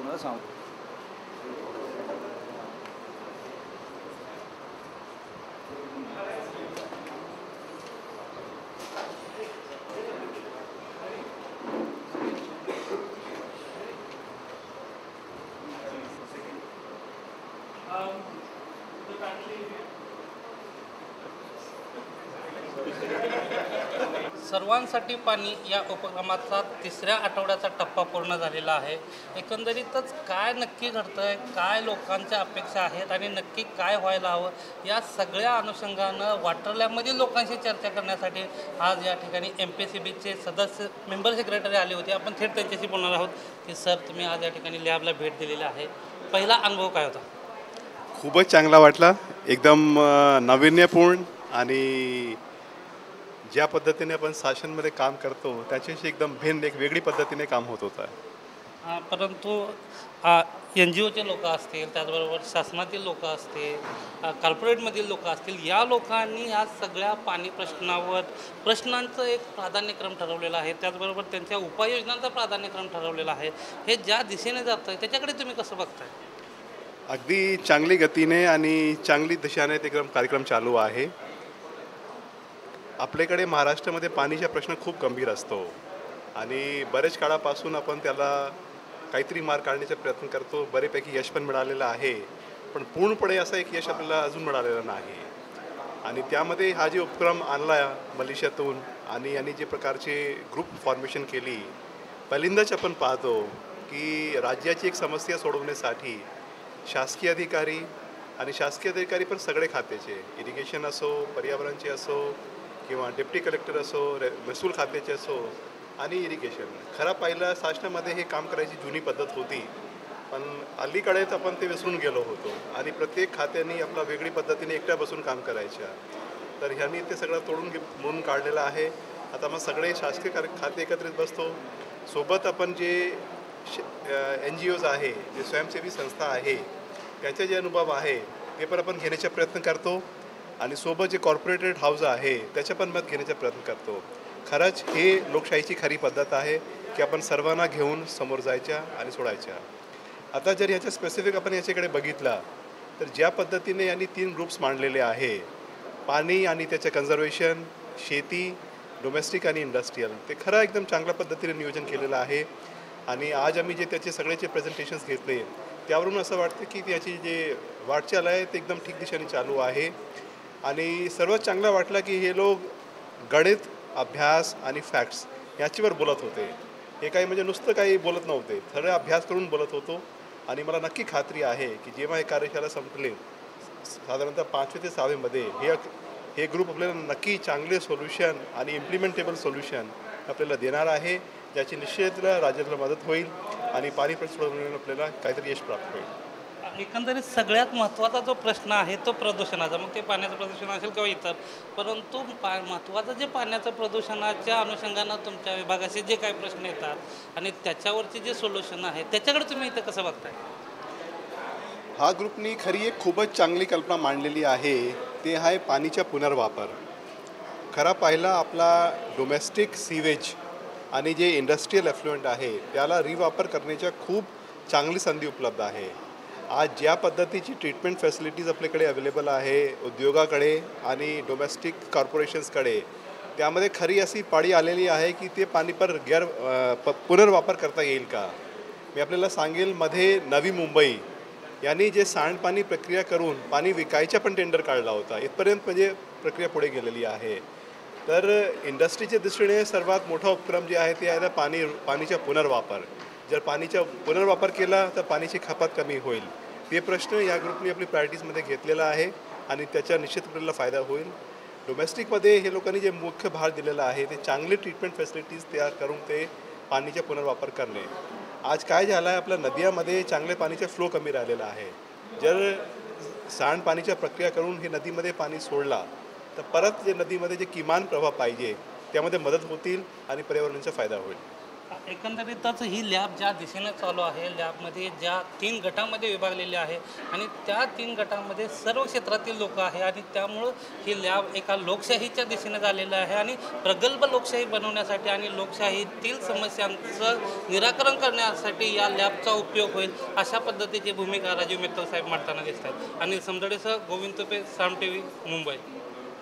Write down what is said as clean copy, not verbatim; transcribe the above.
तुम्हाला सांगतो. सर्वांसाठी पाणी या उपक्रमाचा तिसऱ्या आठवड्याचा टप्पा पूर्ण झालेला आहे. एकंदरीतच काय नक्की घडतं आहे, काय लोकांच्या अपेक्षा आहेत आणि नक्की काय व्हायला हवं, या सगळ्या अनुषंगानं वॉटर लॅबमधील लोकांशी चर्चा करण्यासाठी आज या ठिकाणी MPSCBचे सदस्य मेंबर सेक्रेटरी आले होते. आपण थेट त्यांच्याशी बोलणार आहोत की सर, तुम्ही आज या ठिकाणी लॅबला भेट दिलेली आहे. पहिला अनुभव काय होता? खूपच चांगला वाटला. एकदम नाविन्यपूर्ण आणि ज्या पद्धतीने आपण शासनमध्ये काम करतो त्याच्याशी एकदम भिन्न एक वेगळी पद्धतीने काम होत होतं. परंतु NGOचे लोक असतील, त्याचबरोबर शासनातील लोक असतील, कॉर्पोरेटमधील लोक असतील, या लोकांनी या सगळ्या पाणी प्रश्नांचं एक प्राधान्यक्रम ठरवलेला आहे. त्याचबरोबर त्यांच्या उपाययोजनांचा प्राधान्यक्रम ठरवलेला आहे. हे ज्या दिशेने जातं आहे त्याच्याकडे तुम्ही कसं बघताय? अगदी चांगली गतीने आणि चांगली दिशेने ते कार्यक्रम चालू आहे. आपल्याकडे महाराष्ट्रामध्ये पाणीचा प्रश्न खूप गंभीर असतो आणि बरेच काळापासून आपण त्याला काहीतरी मार्ग काढण्याचा प्रयत्न करतो. बरेपैकी यश पण मिळालेलं आहे, पण पूर्णपणे असं एक यश आपल्याला अजून मिळालेलं नाही. आणि त्यामध्ये हा जे उपक्रम आणला मलेशियातून आणि यांनी जे प्रकारचे ग्रुप फॉर्मेशन केली, पहिल्यांदाच आपण पाहतो की राज्याची एक समस्या सोडवण्यासाठी शासकीय अधिकारी आणि शासकीय अधिकारी पण सगळे खात्याचे, इरिगेशन असो, पर्यावरणचे असो किंवा डेप्टी कलेक्टर असो, महसूल खात्याचे असो आणि इरिगेशन, खरं पाहिलं शासनामध्ये हे काम करायची जुनी पद्धत होती, पण अलीकडेच आपण ते विसरून गेलो होतो आणि प्रत्येक खात्याने आपला वेगळी पद्धतीने एकट्या बसून काम करायच्या. तर ह्यांनी ते सगळं म्हणून काढलेलं आहे. आता मग सगळे शासकीय खाते एकत्रित बसतो. सोबत आपण जे NGOज आहे, जे स्वयंसेवी संस्था आहे, त्याचे जे अनुभव आहे ते पण आपण घेण्याचा प्रयत्न करतो आणि सोबत जे कॉर्पोरेटेड हाऊस आहे त्याच्या पण मत घेण्याचा प्रयत्न करतो. खरंच हे लोकशाहीची खरी पद्धत आहे की आपण सर्वांना घेऊन समोर जायच्या आणि सोडायच्या. आता जर ह्याच्या स्पेसिफिक आपण याच्याकडे बघितला तर ज्या पद्धतीने यांनी 3 ग्रुप्स मांडलेले आहे, पाणी आणि त्याचं कन्झर्वेशन, शेती, डोमेस्टिक आणि इंडस्ट्रियल, ते खरं एकदम चांगल्या पद्धतीने नियोजन केलेलं आहे. आणि आज आम्ही जे त्याचे सगळ्याचे प्रेझेंटेशन्स घेतले त्यावरून असं वाटतं की त्याची जे वाटचाल आहे ते एकदम ठीक दिशेने चालू आहे. आणि सर्वात चांगलं वाटलं की हे लोक गणित, अभ्यास आणि फॅक्ट्स याच्यावर बोलत होते. हे काही म्हणजे नुसतं काही बोलत नव्हते, खरं अभ्यास करून बोलत होतो. आणि मला नक्की खात्री आहे की जेव्हा हे कार्यशाळा संपले, साधारणतः 5वे ते 6वेमध्ये हे ग्रुप आपल्याला नक्की चांगले सोल्युशन आणि इम्प्लिमेंटेबल सोल्युशन आपल्याला देणार आहे, ज्याची निश्चित राज्याला मदत होईल आणि पाणी प्रश्न सोडवण्याला आपल्याला काहीतरी यश प्राप्त होईल. एकंदरीत सगळ्यात महत्त्वाचा जो प्रश्न आहे तो प्रदूषणाचा, मग ते पाण्याचं प्रदूषण असेल किंवा इतर, परंतु महत्त्वाचं जे पाण्याचं प्रदूषणाच्या अनुषंगानं तुमच्या विभागाचे जे काही प्रश्न येतात आणि त्याच्यावरचे जे सोल्युशन आहे त्याच्याकडे तुम्ही इथं कसं बघताय? हा ग्रुपनी खरी एक खूपच चांगली कल्पना मांडलेली आहे, ते आहे पाणीचा पुनर्वापर. खरा पाहिला आपला डोमेस्टिक सीवेज आणि जे इंडस्ट्रियल एफ्लुएंट आहे त्याला रिवापर करण्याच्या खूप चांगली संधी उपलब्ध आहे. आज ज्या पद्धतीची ट्रीटमेंट फॅसिलिटीज आपल्याकडे अवेलेबल आहे उद्योगाकडे आणि डोमेस्टिक कॉर्पोरेशन्सकडे, त्यामध्ये खरी अशी पाळी आलेली आहे की ते पाणी पुनर्वापर करता येईल का. मी आपल्याला सांगेल, मध्ये नवी मुंबई यांनी जे सांडपाणी प्रक्रिया करून पाणी विकायचा पण टेंडर काढला होता. इथपर्यंत म्हणजे प्रक्रिया पुढे गेलेली आहे. तर इंडस्ट्रीच्या दृष्टीने सर्वात मोठा उपक्रम जे आहे ते आहे पाणीचा पुनर्वापर. जर पाणीचा पुनर्वापर केला तर पाण्याची खपत कमी होईल. ते प्रश्न या ग्रुपने आपली प्रायोरिटीजमध्ये घेतलेला आहे आणि त्याचा निश्चित आपल्याला फायदा होईल. डोमेस्टिकमध्ये हे लोकांनी जे मुख्य भार दिलेला आहे ते चांगले ट्रीटमेंट फॅसिलिटीज तयार करून ते पाणीचा पुनर्वापर करणे. आज काय झालं आहे, आपल्या नद्यांमध्ये चांगले पाणीचा फ्लो कमी राहिलेला आहे. जर सांडपाणीच्या प्रक्रिया करून हे नदीमध्ये पाणी सोडला तर परत जे नदीमध्ये जे किमान प्रवाह पाहिजे त्यामध्ये मदत होतील आणि पर्यावरणाचा फायदा होईल. एकंदरीतच ही लॅब ज्या दिशेनं चालू आहे, लॅबमध्ये ज्या 3 गटामध्ये विभागलेले आहे आणि त्या 3 गटामध्ये सर्व क्षेत्रातील लोक आहे आणि त्यामुळं ही लॅब एका लोकशाहीच्या दिशेनं झालेलं आहे आणि प्रगल्भ लोकशाही बनवण्यासाठी आणि लोकशाहीतील समस्यांचं निराकरण करण्यासाठी या लॅबचा उपयोग होईल अशा पद्धतीची भूमिका राजीव मित्तल साहेब मांडताना दिसतात. अनिल समजडेसह गोविंद तुपे, साम TV, मुंबई.